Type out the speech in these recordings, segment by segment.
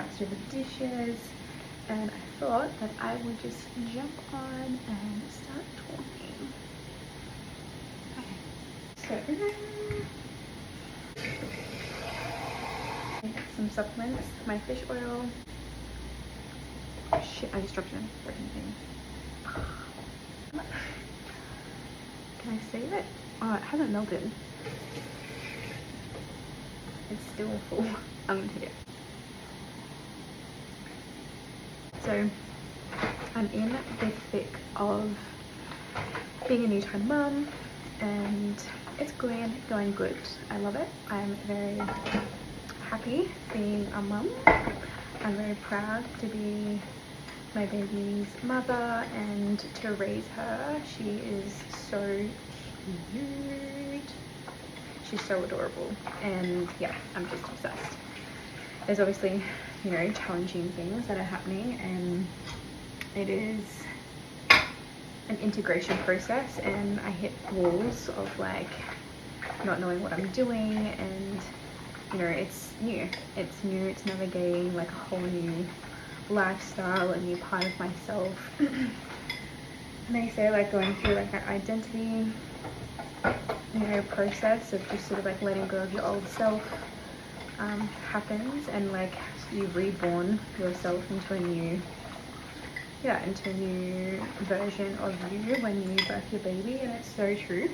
rest of the dishes, and I thought that I would just jump on and start talking. Okay, so I got some supplements, my fish oil. Oh shit, I just dropped it in a freaking thing. Can I save it? Oh, it hasn't melted. It's still full. I'm gonna take it. So I'm in the thick of being a new time mum, and it's going good. I love it. I'm very happy being a mum. I'm very proud to be my baby's mother and to raise her. She is so cute. She's so adorable, and yeah, I'm just obsessed. There's obviously, you know, challenging things that are happening, and it is an integration process, and I hit walls of like not knowing what I'm doing, and you know, it's new, it's navigating like a whole new lifestyle, a new part of myself. And they say like going through like an identity, you know, process of just sort of like letting go of your old self happens, and like you reborn yourself into a new version of you when you birth your baby. And it's so true.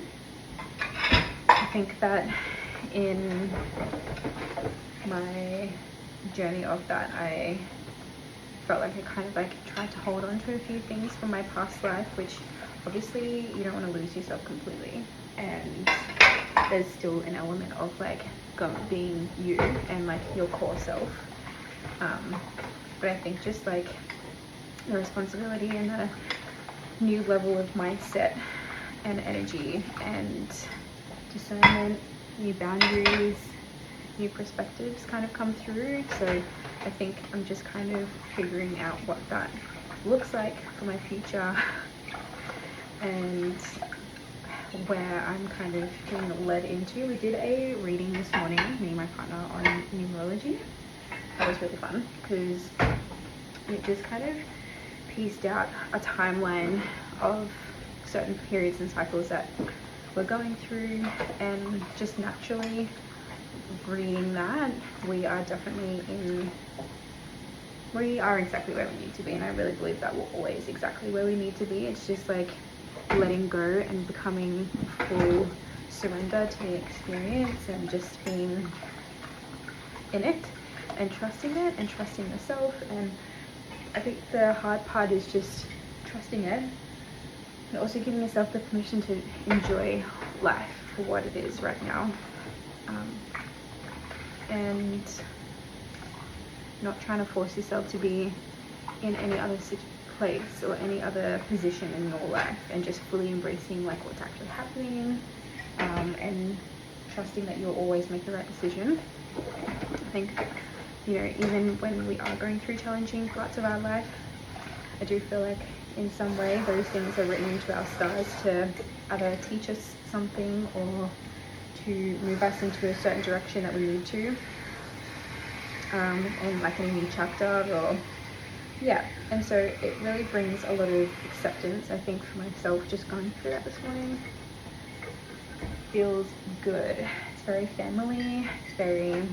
I think that in my journey of that, I felt like I kind of like tried to hold on to a few things from my past life, which obviously you don't want to lose yourself completely, and there's still an element of like being you and like your core self, but I think just like the responsibility and the new level of mindset and energy and discernment, new boundaries, new perspectives kind of come through. So I think I'm just kind of figuring out what that looks like for my future, and where I'm kind of being led into. We did a reading this morning, me and my partner, on numerology. That was really fun because it just kind of pieced out a timeline of certain periods and cycles that we're going through, and just naturally reading that, we are exactly where we need to be, and I really believe that we're always exactly where we need to be. It's just like letting go and becoming full surrender to the experience, and just being in it and trusting it and trusting yourself. And I think the hard part is just trusting it, and also giving yourself the permission to enjoy life for what it is right now, and not trying to force yourself to be in any other place or any other position in your life, and just fully embracing like what's actually happening, and trusting that you'll always make the right decision. I think, you know, even when we are going through challenging parts of our life, I do feel like in some way those things are written into our stars to either teach us something or to move us into a certain direction that we need to, on like a new chapter, or yeah. And so it really brings a lot of acceptance, I think, for myself. Just going through that this morning feels good. It's very family, it's very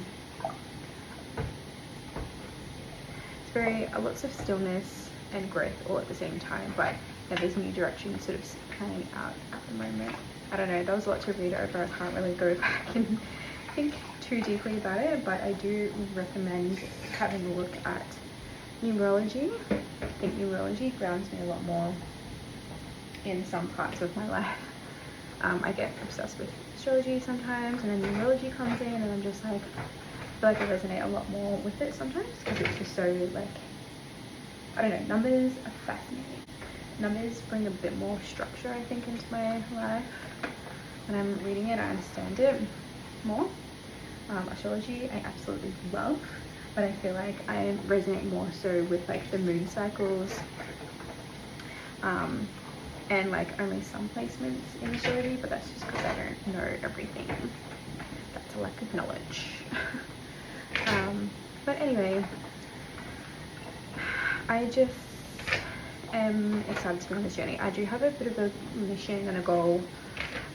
lots of stillness and growth all at the same time, but yeah, there's new direction sort of planning out at the moment. I don't know, there was a lot to read over. I can't really go back and think too deeply about it, but I do recommend having a look at numerology. I think numerology grounds me a lot more in some parts of my life. I get obsessed with astrology sometimes, and then numerology comes in, and I'm just like, I feel like I resonate a lot more with it sometimes, because it's just so like, I don't know, numbers are fascinating. Numbers bring a bit more structure, I think, into my life. When I'm reading it, I understand it more. Astrology I absolutely love, but I feel like I resonate more so with like the moon cycles, and like only some placements in astrology, but that's just because I don't know everything. That's a lack of knowledge. But anyway, I just am excited to be on this journey. I do have a bit of a mission and a goal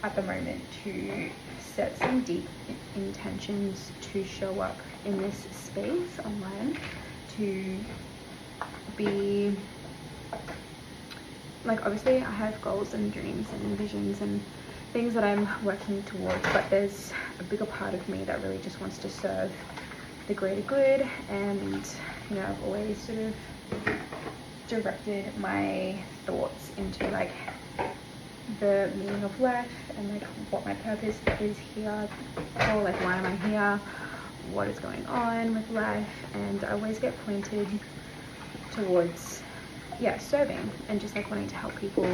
at the moment to set some deep intentions to show up in this space online, to be like, obviously I have goals and dreams and visions and things that I'm working towards, but there's a bigger part of me that really just wants to serve the greater good. And you know, I've always sort of directed my thoughts into like the meaning of life and like what my purpose is here for, like why am I here, what is going on with life. And I always get pointed towards serving and just like wanting to help people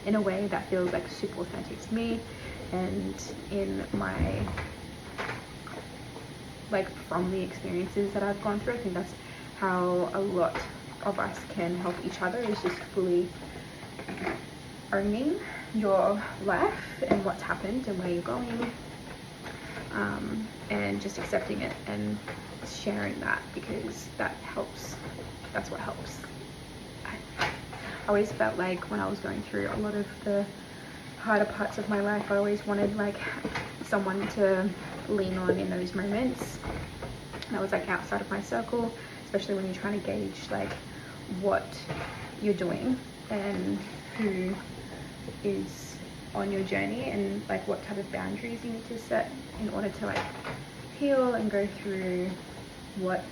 in a way that feels like super authentic to me and in my like from the experiences that I've gone through. I think that's how a lot of us can help each other, is just fully owning your life and what's happened and where you're going, and just accepting it and sharing that, because that helps. That's what helps. I always felt like when I was going through a lot of the harder parts of my life, I always wanted like someone to lean on in those moments that was like outside of my circle, especially when you're trying to gauge like what you're doing and who is on your journey and like what type of boundaries you need to set in order to like heal and go through what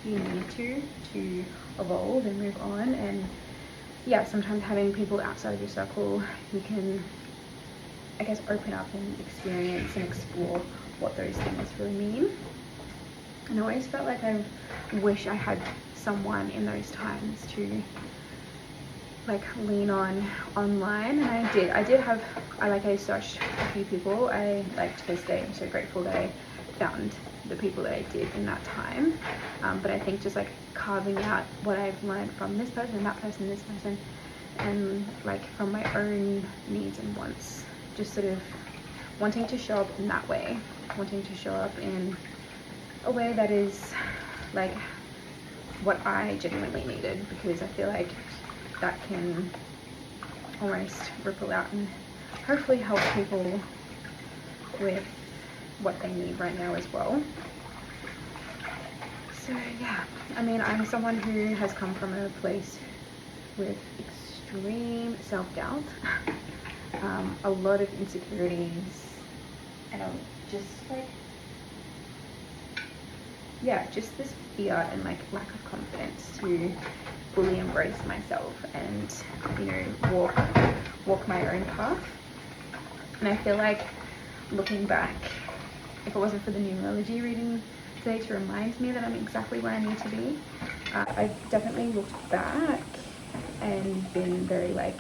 you need to evolve and move on. And yeah, sometimes having people outside of your circle who can, I guess, open up and experience and explore what those things really mean. And I always felt like I wish I had someone in those times to like lean on online, and I searched a few people. I like to this day I'm so grateful that I found the people that I did in that time, but I think just like carving out what I've learned from this person, that person, this person, and like from my own needs and wants, just sort of wanting to show up in that way, wanting to show up in a way that is like what I genuinely needed, because I feel like that can almost ripple out and hopefully help people with what they need right now as well. So yeah, I mean, I'm someone who has come from a place with extreme self-doubt, a lot of insecurities, and just like, yeah, just this fear and like lack of confidence to fully embrace myself and, you know, walk my own path. And I feel like looking back, if it wasn't for the numerology reading today to remind me that I'm exactly where I need to be, I've definitely looked back and been very like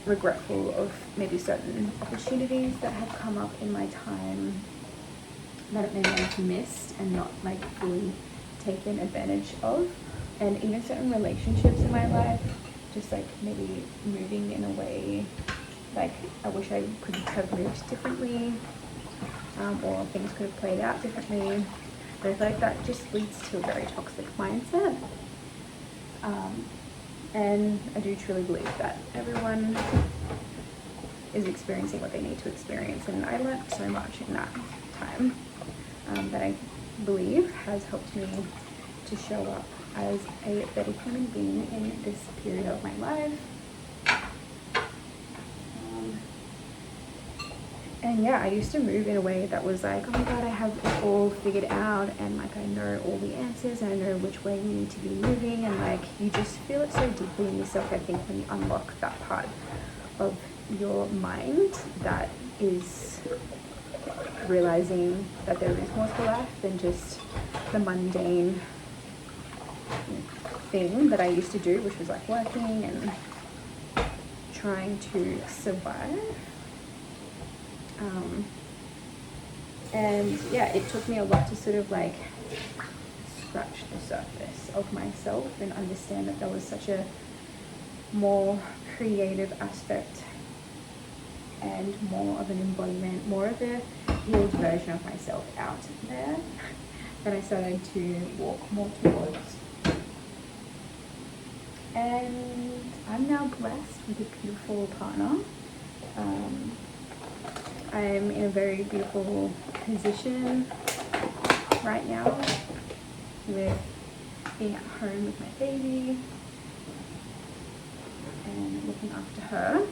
regretful of maybe certain opportunities that have come up in my time that maybe I've missed and not like fully taken advantage of. And even certain relationships in my life, just like maybe moving in a way like I wish I could have moved differently, or things could have played out differently. But I feel like that just leads to a very toxic mindset. And I do truly believe that everyone is experiencing what they need to experience, and I learned so much in that time that I believe has helped me to show up as a better human being in this period of my life. And yeah, I used to move in a way that was like, oh my god, I have it all figured out, and like I know all the answers and I know which way you need to be moving, and like you just feel it so deeply in yourself. I think when you unlock that part of your mind that is realizing that there is more to life than just the mundane thing that I used to do, which was like working and trying to survive. And yeah, it took me a lot to sort of like scratch the surface of myself and understand that there was such a more creative aspect and more of an embodiment, more of a healed version of myself out there that I started to walk more towards. And I'm now blessed with a beautiful partner. I'm in a very beautiful position right now with being at home with my baby and looking after her,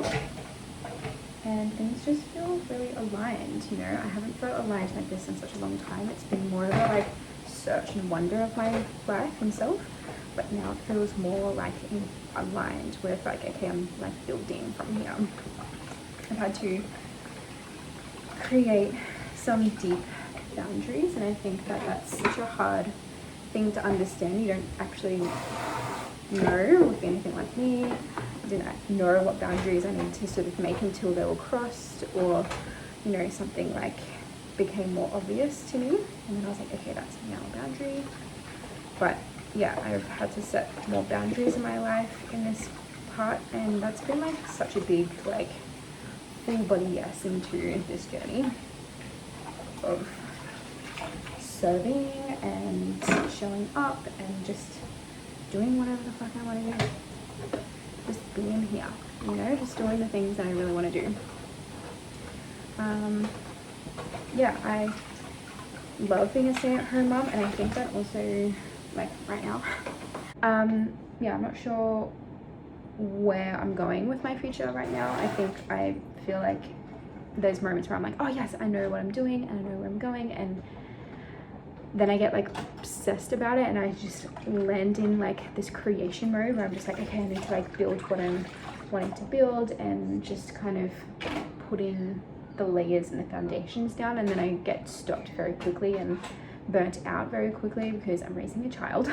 and things just feel really aligned. You know, I haven't felt aligned like this in such a long time. It's been more of a like search and wonder of my life and self, but now it feels more like aligned with like, okay, I'm like building from here. I've had to create some deep boundaries, and I think that that's such a hard thing to understand. You don't actually know, if anything like me, I didn't know what boundaries I needed to sort of make until they were crossed, or you know, something like became more obvious to me, and then I was like, okay, that's now a boundary. But yeah, I've had to set more boundaries in my life in this part, and that's been like such a big like full body yes into this journey of serving and showing up and just doing whatever the fuck I want to do. Just being here, you know, just doing the things that I really want to do. Yeah, I love being a stay-at-home mom, and I think that also, like right now, yeah, I'm not sure where I'm going with my future right now. I feel like there's moments where I'm like, oh yes, I know what I'm doing and I know where I'm going, and then I get like obsessed about it, and I just land in like this creation mode where I'm just like, okay, I need to like build what I'm wanting to build, and just kind of putting the layers and the foundations down, and then I get stopped very quickly and burnt out very quickly because I'm raising a child,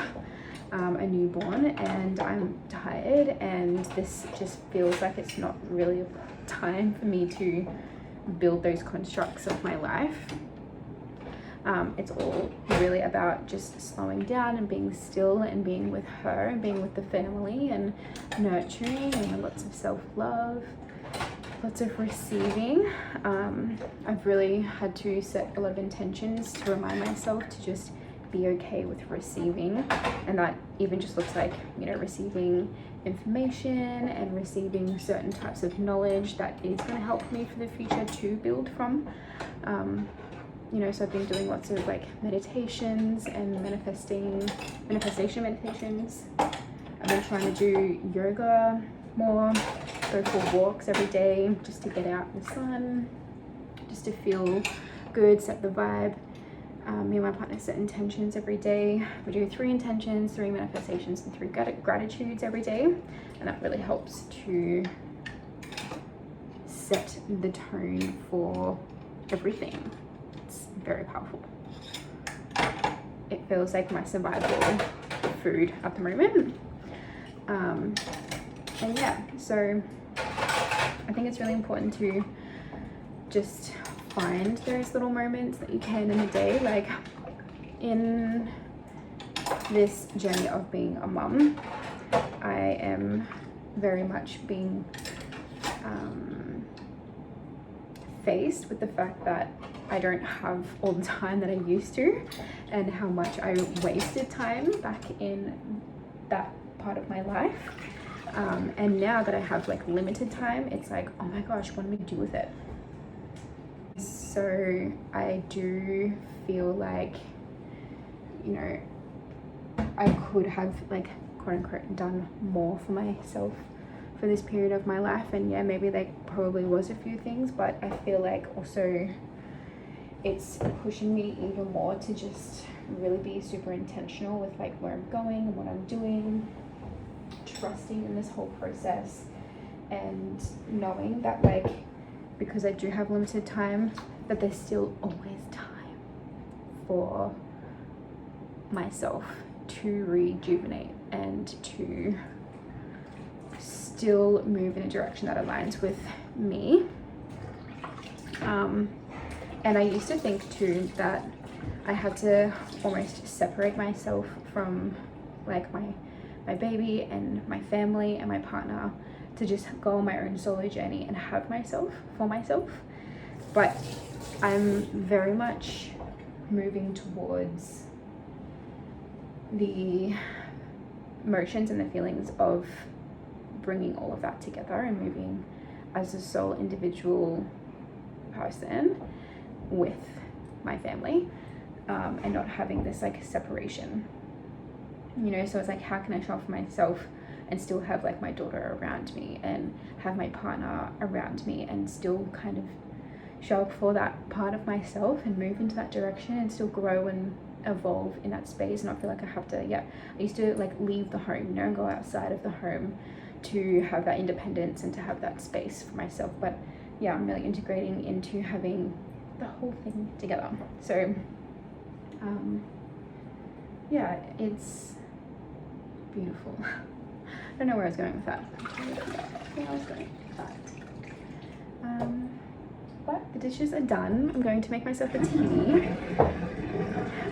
a newborn, and I'm tired, and this just feels like it's not really a time for me to build those constructs of my life. It's all really about just slowing down and being still and being with her and being with the family and nurturing and lots of self-love, lots of receiving. I've really had to set a lot of intentions to remind myself to just be okay with receiving, and that even just looks like, you know, receiving information and receiving certain types of knowledge that is going to help me for the future to build from. You know, so I've been doing lots of like meditations and manifestation meditations. I've been trying to do yoga more, go for walks every day just to get out in the sun, just to feel good, set the vibe. Me and my partner set intentions every day. We do 3 intentions, 3 manifestations, and 3 gratitudes every day, and that really helps to set the tone for everything. It's very powerful. It feels like my survival food at the moment. And yeah, so I think it's really important to just find those little moments that you can in a day. Like in this journey of being a mum, I am very much being faced with the fact that I don't have all the time that I used to, and how much I wasted time back in that part of my life. And now that I have like limited time, it's like, oh my gosh, what am I gonna do with it? So I do feel like, you know, I could have like quote unquote done more for myself for this period of my life, and yeah, maybe there probably was a few things, but I feel like also it's pushing me even more to just really be super intentional with like where I'm going and what I'm doing, trusting in this whole process, and knowing that like, because I do have limited time, that there's still always time for myself to rejuvenate and to still move in a direction that aligns with me. And I used to think too that I had to almost separate myself from like my baby and my family and my partner to just go on my own solo journey and have myself for myself. But I'm very much moving towards the emotions and the feelings of bringing all of that together and moving as a sole individual person with my family, and not having this like separation, you know. So it's like, how can I show up for myself and still have like my daughter around me and have my partner around me and still kind of show up for that part of myself and move into that direction and still grow and evolve in that space, and not feel like I have to, I used to like leave the home, you know, and go outside of the home to have that independence and to have that space for myself. But yeah, I'm really integrating into having the whole thing together. So yeah, it's beautiful. I don't know where I was going with that. Where I was going with that. But the dishes are done. I'm going to make myself a tea.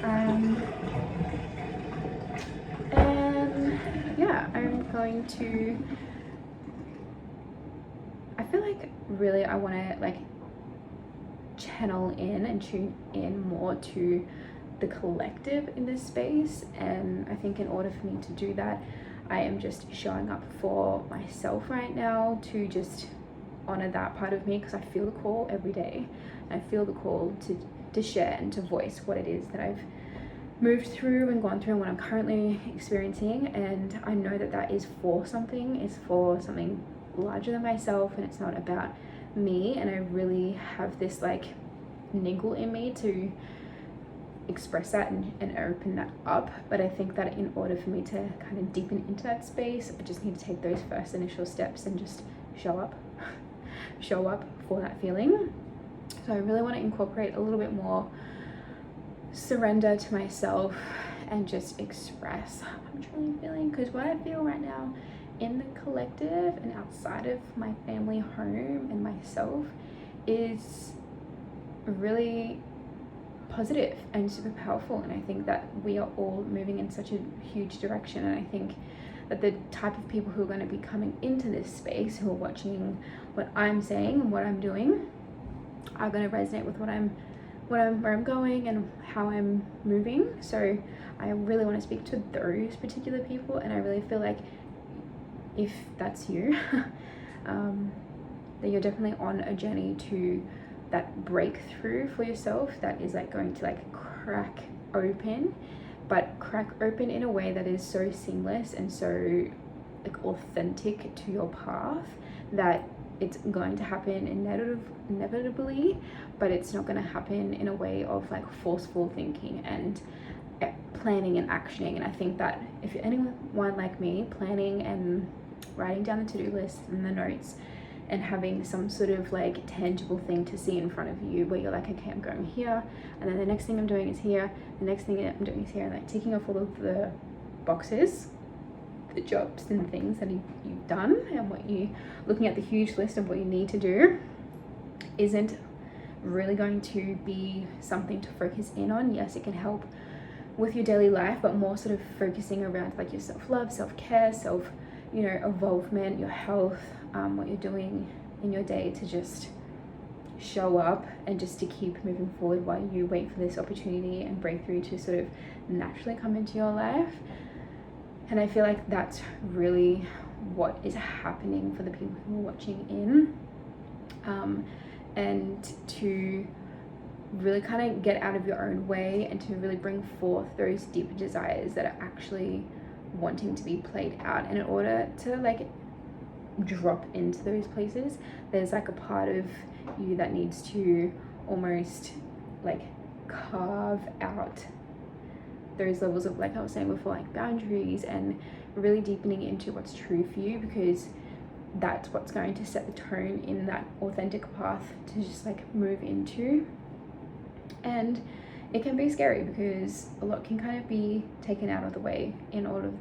And yeah, I'm going to, I feel like really I want to like channel in and tune in more to the collective in this space. And I think in order for me to do that, I am just showing up for myself right now to just honor that part of me, because I feel the call every day. I feel the call to share and to voice what it is that I've moved through and gone through and what I'm currently experiencing. And I know that that is for something, it's for something larger than myself, and it's not about me. And I really have this like niggle in me to express that and open that up. But I think that in order for me to kind of deepen into that space, I just need to take those first initial steps and just show up for that feeling. So I really want to incorporate a little bit more surrender to myself and just express how I'm truly feeling, because what I feel right now in the collective and outside of my family home and myself is really positive and super powerful. And I think that we are all moving in such a huge direction, and I think that the type of people who are going to be coming into this space, who are watching what I'm saying and what I'm doing, are going to resonate with where I'm going and how I'm moving. So I really want to speak to those particular people, and I really feel like if that's you, that you're definitely on a journey to that breakthrough for yourself that is like going to like crack open in a way that is so seamless and so like authentic to your path, that it's going to happen inevitably, but it's not going to happen in a way of like forceful thinking and planning and actioning. And I think that if you're anyone like me, planning and writing down the to-do list and the notes and having some sort of like tangible thing to see in front of you, where you're like, okay, I'm going here, and then the next thing I'm doing is here, the next thing I'm doing is here, and like ticking off all of the boxes, the jobs and things that you've done, and what you looking at the huge list of what you need to do isn't really going to be something to focus in on. Yes, it can help with your daily life, but more sort of focusing around like your self-love, self-care, involvement, your health, what you're doing in your day to just show up and just to keep moving forward while you wait for this opportunity and breakthrough to sort of naturally come into your life. And I feel like that's really what is happening for the people who are watching in, and to really kind of get out of your own way and to really bring forth those deeper desires that are actually wanting to be played out. And in order to like drop into those places, there's like a part of you that needs to almost like carve out those levels of, like I was saying before, like boundaries, and really deepening into what's true for you, because that's what's going to set the tone in that authentic path to just like move into. And it can be scary because a lot can kind of be taken out of the way in order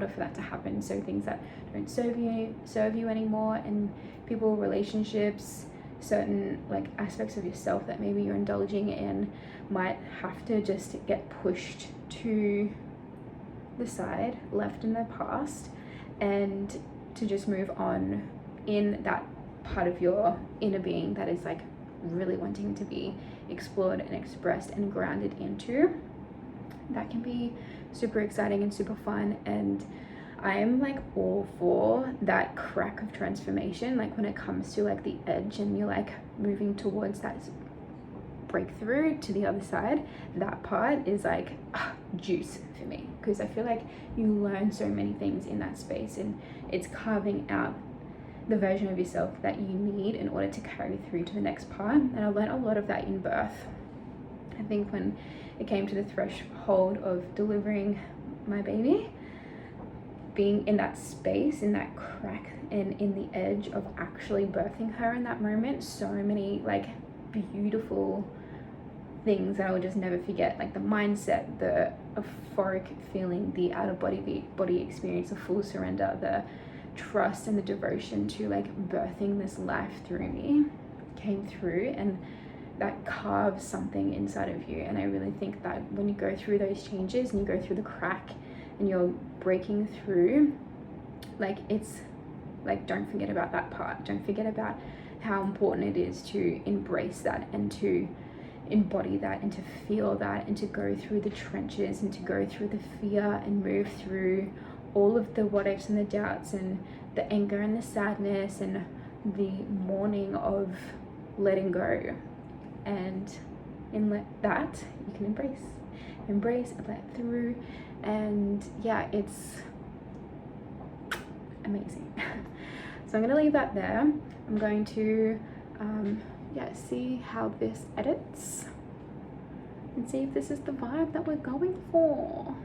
for that to happen. So things that don't serve you anymore, and people, relationships, certain like aspects of yourself that maybe you're indulging in might have to just get pushed to the side, left in the past, and to just move on in that part of your inner being that is like really wanting to be explored and expressed and grounded into. That can be super exciting and super fun, and I'm like all for that crack of transformation, like when it comes to like the edge and you're like moving towards that breakthrough to the other side. That part is like juice for me, because I feel like you learn so many things in that space, and it's carving out the version of yourself that you need in order to carry through to the next part. And I learned a lot of that in birth. I think when it came to the threshold of delivering my baby, being in that space, in that crack and in the edge of actually birthing her in that moment, so many like beautiful things that I will just never forget, like the mindset, the euphoric feeling, the out of body experience, the full surrender, the trust and the devotion to like birthing this life through me came through, and that carves something inside of you. And I really think that when you go through those changes and you go through the crack and you're breaking through, like it's like, don't forget about that part. Don't forget about how important it is to embrace that and to embody that and to feel that and to go through the trenches and to go through the fear and move through all of the what ifs and the doubts and the anger and the sadness and the mourning of letting go. And in that you can embrace and let through. And yeah, it's amazing. So I'm gonna leave that there. I'm going to see how this edits and see if this is the vibe that we're going for.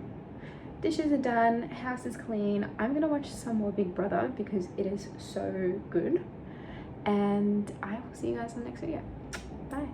Dishes are done, house is clean. I'm gonna watch some more Big Brother because it is so good, and I will see you guys in the next video. Bye.